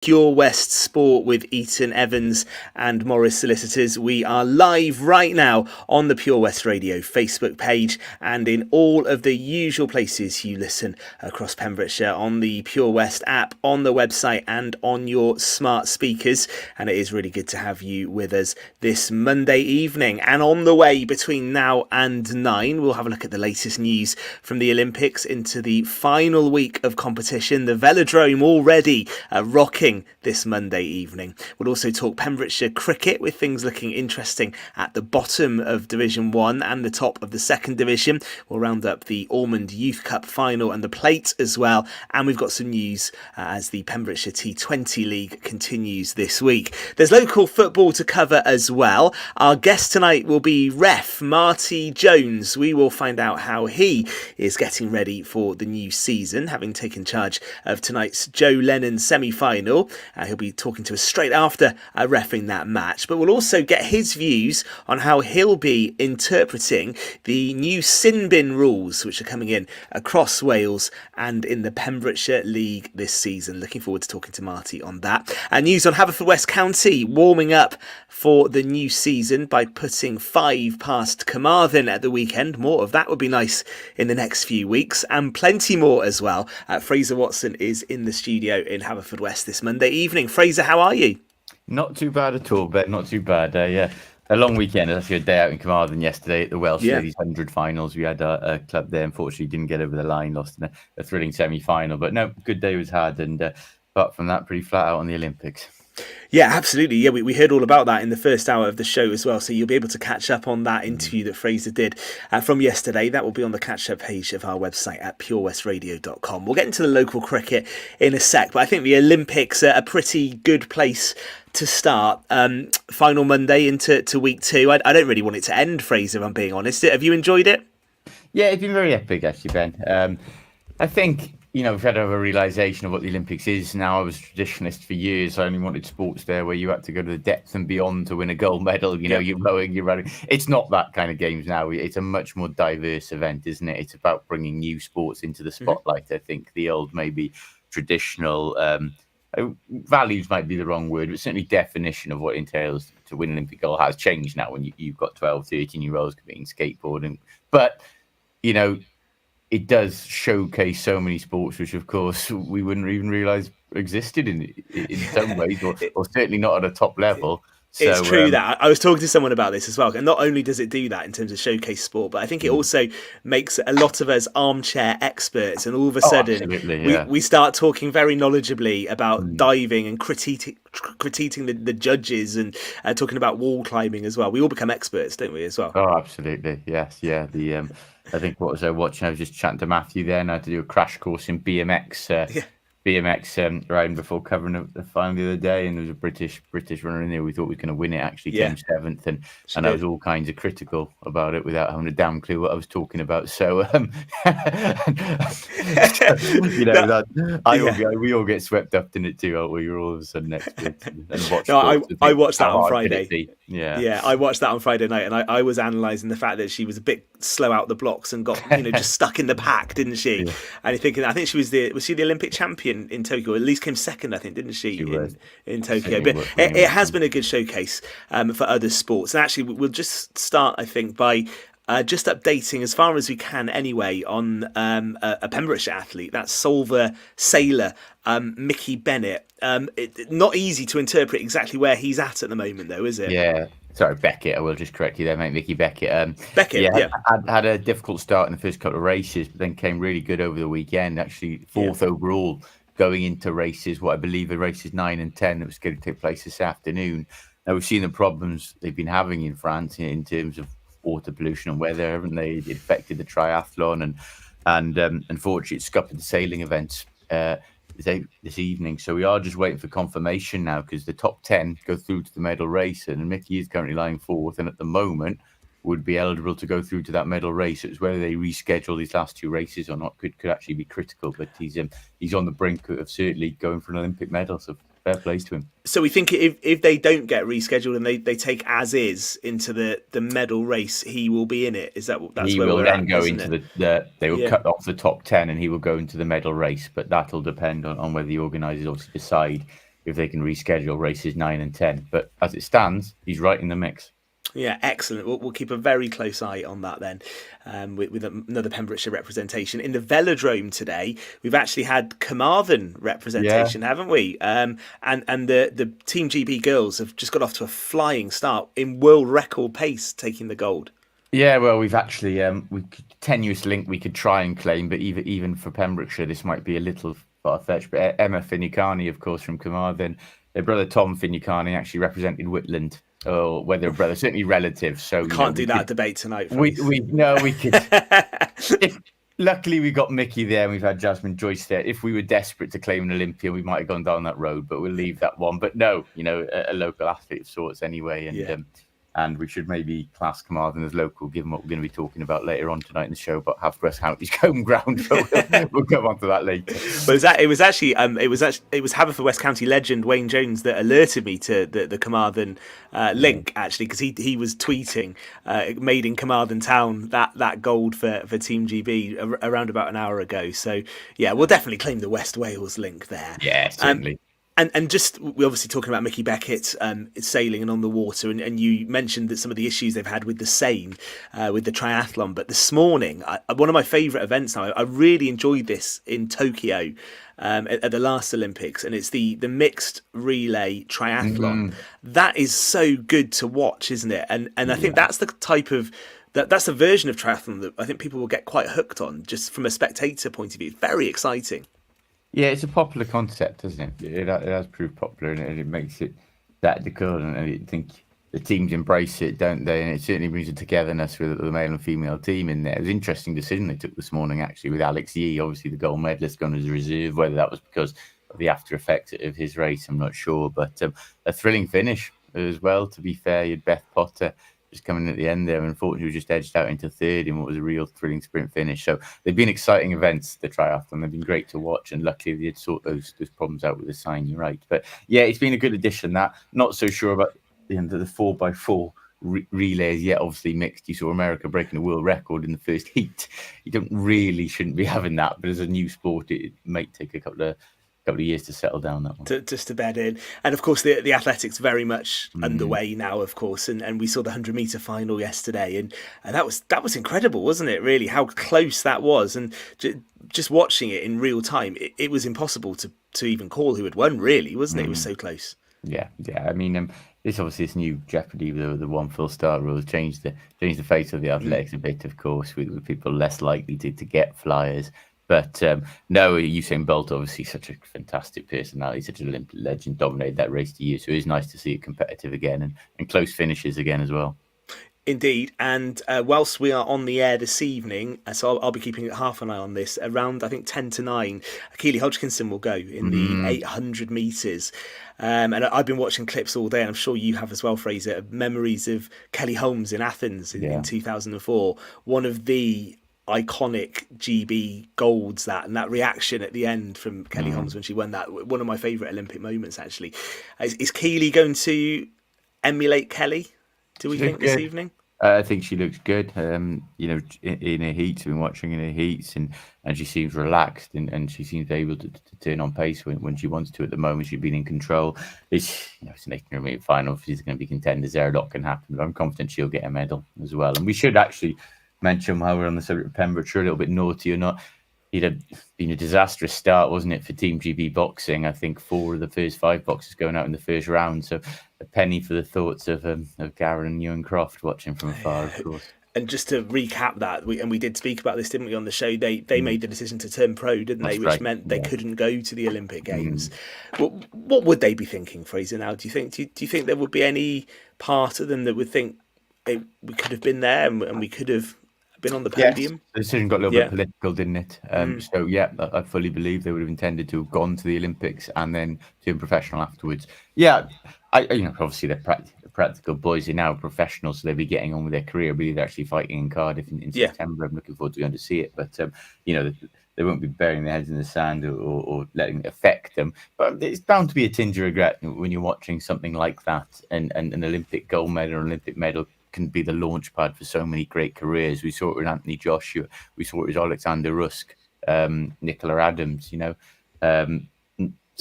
Pure West Sport with Eaton, Evans and Morris Solicitors. We are live right now on the Pure West Radio Facebook page and in all of the usual places you listen across Pembrokeshire, on the Pure West app, on the website and on your smart speakers. And it is really good to have you with us this Monday evening. And on the way between now and 9, we'll have a look at the latest news from the Olympics into the final week of competition. The velodrome already rocking this Monday evening. We'll also talk Pembrokeshire cricket, with things looking interesting at the bottom of Division 1 and the top of the second division. We'll round up the Ormond Youth Cup final and the plate as well. And we've got some news as the Pembrokeshire T20 League continues this week. There's local football to cover as well. Our guest tonight will be ref Marty Jones. We will find out how he is getting ready for the new season, having taken charge of tonight's Joe Lennon semi-final. He'll be talking to us straight after reffing that match, but we'll also get his views on how he'll be interpreting the new sin bin rules which are coming in across Wales and in the Pembrokeshire League this season. Looking forward to talking to Marty on that. News on Haverfordwest County warming up for the new season by putting 5 past Carmarthen at the weekend. More of that would be nice in the next few weeks, and plenty more as well. Fraser Watson is in the studio in Haverfordwest this Monday evening. Fraser, how are you? Not too bad at all, Ben. Not too bad. Yeah, a long weekend. Actually, a day out in Carmarthen yesterday at the Welsh Ladies 100 finals. We had a club there. Unfortunately, didn't get over the line. Lost in a thrilling semi-final. But no, good day was had. And apart from that, pretty flat out on the Olympics. Yeah, absolutely. Yeah, we heard all about that in the first hour of the show as well. So you'll be able to catch up on that interview that Fraser did from yesterday. That will be on the catch-up page of our website at purewestradio.com. We'll get into the local cricket in a sec, but I think the Olympics are a pretty good place to start. Final Monday into week 2. I don't really want it to end, Fraser, if I'm being honest. Have you enjoyed it? Yeah, it's been very epic, actually, Ben. I think, we've had to have a realisation of what the Olympics is now. I was a traditionalist for years. I only wanted sports there where you had to go to the depth and beyond to win a gold medal. You're rowing, you're running. It's not that kind of games now. It's a much more diverse event, isn't it? It's about bringing new sports into the spotlight. I think the old, maybe traditional values might be the wrong word, but certainly definition of what it entails to win an Olympic gold has changed now when you've got 12, 13-year-olds competing skateboarding. But, it does showcase so many sports, which, of course, we wouldn't even realise existed in some ways, or certainly not at a top level. So, it's true that I was talking to someone about this as well. And not only does it do that in terms of showcase sport, but I think it also makes a lot of us armchair experts. And all of a sudden, we start talking very knowledgeably about diving and critiquing the judges and talking about wall climbing as well. We all become experts, don't we, as well? Oh, absolutely. Yes. Yeah. I think what was I watching? I was just chatting to Matthew then. I had to do a crash course in BMX. BMX round before covering the final the other day, and there was a British runner in there. We thought we were going to win it, actually came 7th, and I was all kinds of critical about it without having a damn clue what I was talking about. So, we all get swept up in it too, aren't we? You're all of a sudden experts and watch. I watched that on Friday. Yeah, I watched that on Friday night, and I was analysing the fact that she was a bit slow out the blocks and got just stuck in the pack, didn't she? Yeah. And you're thinking, I think she was the Olympic champion in Tokyo, at least came second, I think, didn't she in Tokyo? But it has been a good showcase for other sports. And actually, we'll just start, I think, by just updating as far as we can anyway on a Pembrokeshire athlete. That's Solva sailor Mickey Beckett. Not easy to interpret exactly where he's at the moment, though, is it? Yeah. Sorry, Beckett. I will just correct you there, mate. Mickey Beckett. Beckett, had a difficult start in the first couple of races, but then came really good over the weekend. Actually, 4th overall going into races, what I believe are races 9 and 10 that was going to take place this afternoon. Now, we've seen the problems they've been having in France in terms of water pollution and weather, haven't they? It affected the triathlon and unfortunately it scuppered the sailing events this evening. So we are just waiting for confirmation now, because the top 10 go through to the medal race, and Mickey is currently lying 4th, and at the moment would be eligible to go through to that medal race. It's whether they reschedule these last 2 races or not could actually be critical, but he's on the brink of certainly going for an Olympic medal, so fair play to him. So we think if they don't get rescheduled and they take as is into the medal race, he will be in it. That's he where will we're then at, go into they will cut off the top 10 and he will go into the medal race, but that'll depend on whether the organisers obviously decide if they can reschedule races 9 and 10. But as it stands, he's right in the mix. Yeah, excellent. We'll keep a very close eye on that then, with another Pembrokeshire representation. In the velodrome today, we've actually had Carmarthen representation, haven't we? And the Team GB girls have just got off to a flying start in world record pace, taking the gold. Yeah, well, we've actually tenuous link we could try and claim, but even for Pembrokeshire, this might be a little far-fetched. But Emma Finucane, of course, from Carmarthen, their brother Tom Finucane actually represented Whitland. Or whether a brother, certainly relatives. So we can't do that debate tonight. We could. Luckily, we got Mickey there, and we've had Jasmine Joyce there. If we were desperate to claim an Olympian, we might have gone down that road, but we'll leave that one. But no, a local athlete of sorts anyway, and we should maybe class Carmarthen as local, given what we're going to be talking about later on tonight in the show about Haverfordwest County's home ground. We'll come on to that later. But it was Haverfordwest County legend Wayne Jones that alerted me to the Carmarthen link, actually, because he was tweeting made in Carmarthen town that gold for Team GB around about an hour ago. So yeah, we'll definitely claim the West Wales link there. Yeah, certainly. And just, we're obviously talking about Mickey Beckett sailing and on the water, and you mentioned that some of the issues they've had with the Seine, with the triathlon. But this morning, one of my favourite events now, I really enjoyed this in Tokyo at the last Olympics, and it's the mixed relay triathlon. That is so good to watch, isn't it? And I think that's the type of... That's a version of triathlon that I think people will get quite hooked on, just from a spectator point of view. It's very exciting. Yeah, it's a popular concept, isn't it? It has proved popular, and it makes it that cool. And I think the teams embrace it, don't they? And it certainly brings a togetherness with the male and female team in there. It was an interesting decision they took this morning, actually, with Alex Yee, obviously the gold medalist, gone as a reserve. Whether that was because of the after effects of his race, I'm not sure. But a thrilling finish as well, to be fair. You had Beth Potter just coming at the end there. Unfortunately, we just edged out into third in what was a real thrilling sprint finish. So they've been exciting events, the triathlon. They've been great to watch, and luckily they did sort those problems out with the sign. You're right. But yeah, it's been a good addition. That not so sure about the 4x4 relays yet. Obviously mixed. You saw America breaking a world record in the first heat. You shouldn't be having that. But as a new sport, it might take a couple of years to settle down, that one. Just to bed in. And of course the athletics very much underway now, of course, and we saw the 100-meter final yesterday, and that was incredible, wasn't it, really, how close that was. And just watching it in real time, it was impossible to even call who had won, really, wasn't it? It was so close. Yeah. I mean, this new Jeopardy, the one full start rules changed the face of the athletics a bit, of course, with people less likely to get flyers. But no, Usain Bolt, obviously such a fantastic personality, such an Olympic legend, dominated that race to you. So it is nice to see it competitive again and close finishes again as well. Indeed. And whilst we are on the air this evening, so I'll be keeping half an eye on this, around I think 10 to 9, Keely Hodgkinson will go in the 800 metres. And I've been watching clips all day, and I'm sure you have as well, Fraser, of memories of Kelly Holmes in Athens in 2004. One of the iconic GB golds, and that reaction at the end from Kelly Holmes when she won that, one of my favourite Olympic moments, actually. Is Keely going to emulate Kelly, do we think, this evening? I think she looks good. In her heats, I've been watching in her heats, and she seems relaxed, and she seems able to turn on pace when she wants to. At the moment, she's been in control. It's an 800-metre final. If she's going to be contenders there, a lot can happen, but I'm confident she'll get a medal as well. And we should actually mention, while we're on the subject of Pembrokeshire, a little bit naughty or not, it had been a disastrous start, wasn't it, for Team GB boxing? I think 4 of the first 5 boxers going out in the first round. So a penny for the thoughts of Garen and Ewan Croft watching from afar, of course. And just to recap that, we did speak about this, didn't we, on the show? They made the decision to turn pro, didn't they? Which meant they couldn't go to the Olympic Games. What would they be thinking, Fraser? Now, do you think there would be any part of them that would think we could have been there and we could have been on the podium? Yes. The decision got a little bit political, didn't it? So yeah, I fully believe they would have intended to have gone to the Olympics and then turn professional afterwards. Yeah, obviously they're practical boys. They're now professionals, so they'll be getting on with their career. I believe they're actually fighting in Cardiff in September. I'm looking forward to going to see it. But they won't be burying their heads in the sand or letting it affect them. But it's bound to be a tinge of regret when you're watching something like that, and an Olympic gold medal or Olympic medal can be the launch pad for so many great careers. We saw it with Anthony Joshua. We saw it with Alexander Rusk, Nicola Adams, so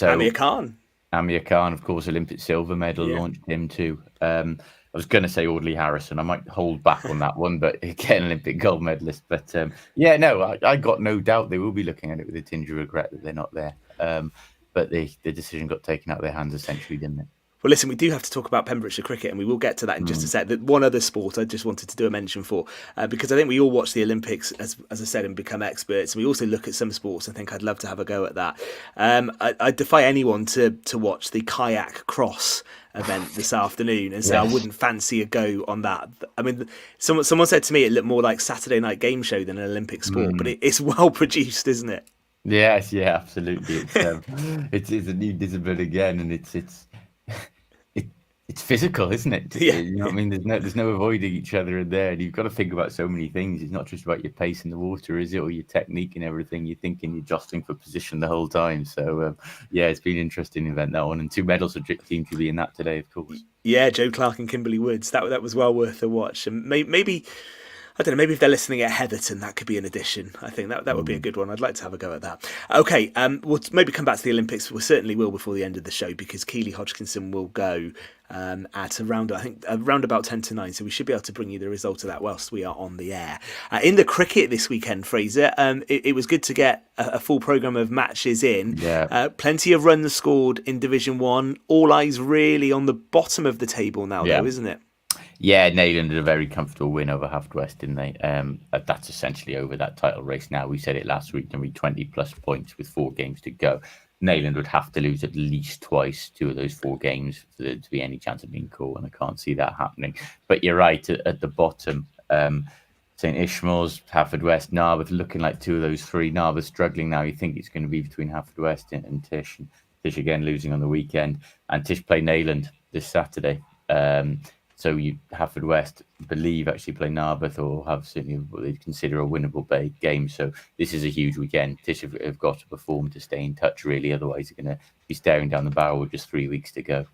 Amir Khan. Amir Khan, of course, Olympic silver medal, launched him too. I was going to say Audley Harrison. I might hold back on that one, but again, Olympic gold medalist. But I got no doubt they will be looking at it with a tinge of regret that they're not there. But the decision got taken out of their hands, essentially, didn't it? Well, listen, we do have to talk about Pembrokeshire cricket, and we will get to that in just a sec. One other sport I just wanted to do a mention for, because I think we all watch the Olympics, as I said, and become experts. And we also look at some sports. I think I'd love to have a go at that. I defy anyone to watch the kayak cross event this afternoon and say I wouldn't fancy a go on that. I mean, someone said to me it looked more like Saturday night game show than an Olympic sport, but it's well produced, isn't it? Yes, yeah, absolutely. It's a new discipline again, and it's physical, isn't it? Yeah. You know what I mean? There's no avoiding each other in there. And you've got to think about so many things. It's not just about your pace in the water, is it? Or your technique and everything. You're thinking you're jostling for position the whole time. So, it's been an interesting event, that one. And 2 medals for Team Jubilee in that today, of course. Yeah, Joe Clark and Kimberly Woods. That was well worth a watch. And maybe I don't know, maybe if they're listening at Heatherton, that could be an addition. I think that would be a good one. I'd like to have a go at that. Okay, we'll maybe come back to the Olympics. We certainly will before the end of the show, because Keely Hodgkinson will go at around about 10 to 9. So we should be able to bring you the result of that whilst we are on the air. In the cricket this weekend, Fraser, it was good to get a full programme of matches in. Yeah. Plenty of runs scored in Division 1. All eyes really on the bottom of the table now, though, isn't it? Yeah, Neyland had a very comfortable win over Haverfordwest, didn't they? That's essentially over that title race now. We said it last week, and we 20 plus points with 4 games to go. Neyland would have to lose at least twice 2 of those 4 games for there to be any chance of being caught, and I can't see that happening. But you're right, at the bottom, St Ishmales, Haverfordwest, Narberth looking like 2 of those 3. Narberth struggling now. You think it's going to be between Haverfordwest and Tish. And Tish again losing on the weekend. And Tish play Neyland this Saturday. So you Haverfordwest believe actually play Narberth, or have certainly what they consider a winnable game. So this is a huge weekend. Tish have got to perform to stay in touch, really. Otherwise, they're going to be staring down the barrel with just 3 weeks to go.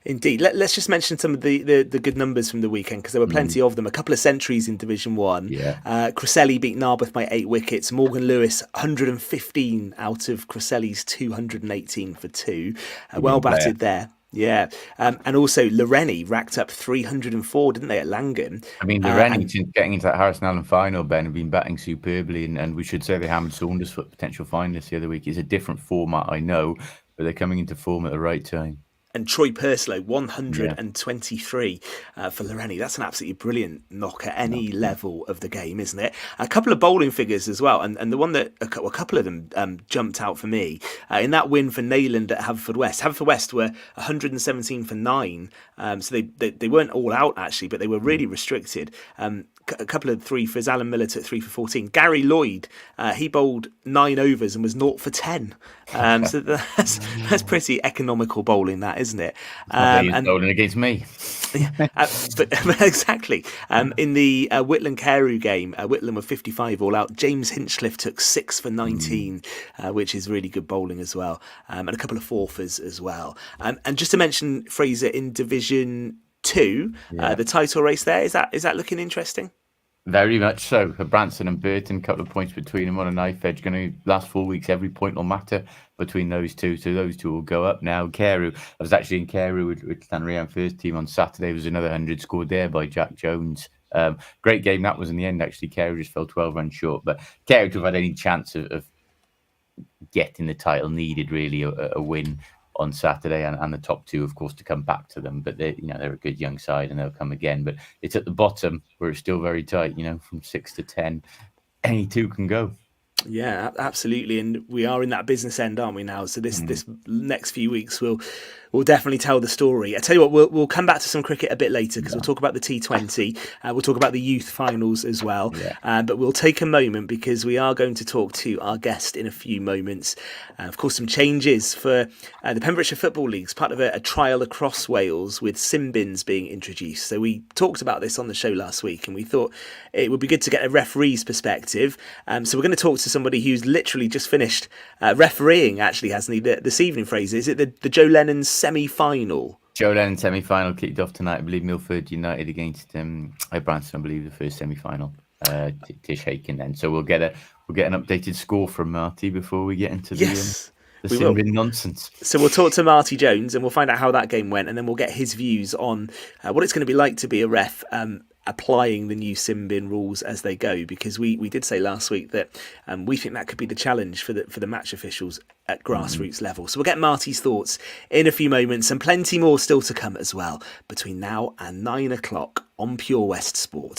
Indeed. Let's just mention some of the good numbers from the weekend, because there were plenty of them. A couple of centuries in Division 1. Yeah. Cresselly beat Narberth by 8 wickets. Morgan Lewis, 115 out of Cresselly's 218 for 2. Well batted there. Yeah. And also Loreni racked up 304, didn't they, at Llangwm? I mean, Loreni, since getting into that Harrison Allen final, Ben, have been batting superbly. And we should say they hammered Saunders for potential finalists the other week. It's a different format, I know, but they're coming into form at the right time. And Troy Purslow, 123 for Loreni. That's an absolutely brilliant knock at any level of the game, isn't it? A couple of bowling figures as well. And the one that a couple of them jumped out for me in that win for Neyland at Haverfordwest. Haverfordwest were 117 for 9. So they weren't all out, actually, but they were really restricted. A couple of 3 for Alan Miller took 3 for 14. Gary Lloyd, he bowled 9 overs and was 0 for 10. So that's pretty economical bowling, that, isn't it? And bowling against me. But exactly. In the Whitland Carew game, Whitland were 55 all out. James Hinchliffe took 6 for 19, which is really good bowling as well. And a couple of forfers as well. And just to mention, Fraser, in Division 2, the title race there, is that looking interesting? Very much so. Herbrandston and Burton, a couple of points between them on a knife edge. Going to last 4 weeks, every point will matter between those two. So those two will go up now. Carew, I was actually in Carew with Llanrhian first team on Saturday. There was another 100 scored there by Jack Jones. Great game that was in the end, actually. Carew just fell 12 runs short. But Carew to have had any chance of getting the title needed really a win on Saturday, and the top 2, of course, to come back to them. But they're a good young side, and they'll come again. But it's at the bottom where it's still very tight. From 6 to 10, any 2 can go. Yeah, absolutely. And we are in that business end, aren't we now? So this next few weeks will definitely tell the story. I tell you what, we'll come back to some cricket a bit later, because we'll talk about the T20. We'll talk about the youth finals as well. Yeah. But we'll take a moment, because we are going to talk to our guest in a few moments. Of course, some changes for the Pembrokeshire Football League, part of a trial across Wales with sim bins being introduced. So we talked about this on the show last week, and we thought it would be good to get a referee's perspective. So we're going to talk to somebody who's literally just finished refereeing, actually, hasn't he, this evening, Fraser? Is it the Joe Lennon semi-final? Joe Lennon semi-final kicked off tonight. I believe Milford United against Herbrandston, I believe, the first semi-final. Tish Haken then. So we'll get an updated score from Marty before we get into the The We will. sin bin nonsense. So we'll talk to Marty Jones and we'll find out how that game went, and then we'll get his views on what it's going to be like to be a ref applying the new sin bin rules as they go, because we did say last week that we think that could be the challenge for the match officials at grassroots level. So we'll get Marty's thoughts in a few moments, and plenty more still to come as well between now and 9 o'clock on Pure West Sport.